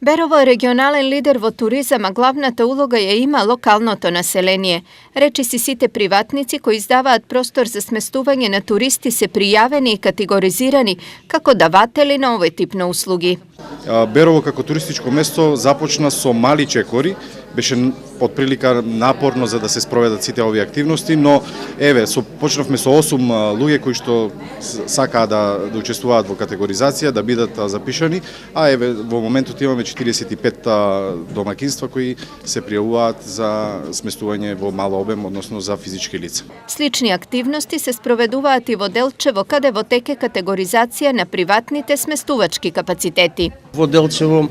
Berovo je regionalen lider во туризам, а главната улога ја има локалното население. Речиси сите приватници кои издаваат простор за сместување на туристи се пријавени и категоризирани како даватели на овој тип на услуги. Берово како туристичко место започна со мали чекори, беше отприлика напорно за да се спроведат сите овие активности, но почнавме со 8 луѓе кои што сакаат да учествуваат во категоризација, да бидат запишани, а во моментот имаме 45 домакинства кои се пријавуваат за сместување во мал обем, односно за физички лица. Слични активности се спроведуваат и во Делчево, каде во теке категоризација на приватните сместувачки капацитети. Во Делчево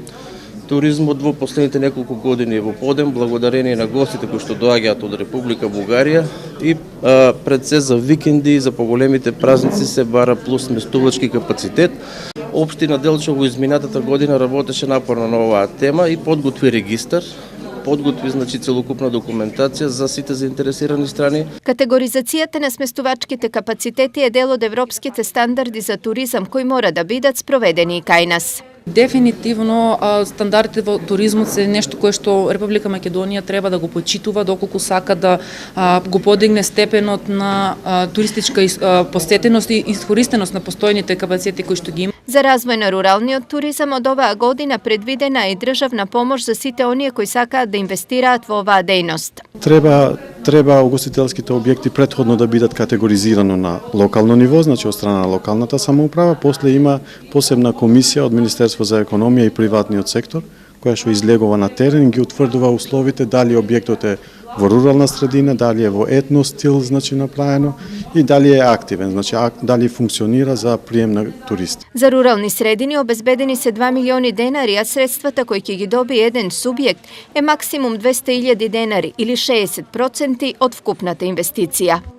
туризмот во последните неколку години е во подем, благодарение на гостите кои што доаѓаат од Република Бугарија и пред се за викенди и за поголемите празници се бара плюс сместувачки капацитет. Општина Делчево изминатата година работеше напорно на оваа тема и подготви регистар, подготви целокупна документација за сите заинтересирани страни. Категоризацијата на сместувачките капацитети е дел од европските стандарди за туризам кои мора да бидат спроведени и кај нас. Дефинитивно стандардите во туризмот се нешто кое што Република Македонија треба да го почитува доколку сака да го подигне степенот на туристичка посетеност и искористеност на постојните капацитети кои што ги има. За развој на руралниот туризам од оваа година предвидена е државна помош за сите оние кои сакаат да инвестираат во оваа дејност. Треба угостителските објекти претходно да бидат категоризирано на локално ниво, значи од страна на локалната самоуправа, после има посебна комисија од Министерство за економија и приватниот сектор, која што излегува на терен и ги утврдува условите дали објектот е во рурална средина, дали е во етно стил, значи направено и дали е активен, значи дали функционира за прием на туристи. За рурални средини обезбедени се 2 милиони денари, а средствата кои ќе ги доби еден субјект е максимум 200.000 денари или 60% од вкупната инвестиција.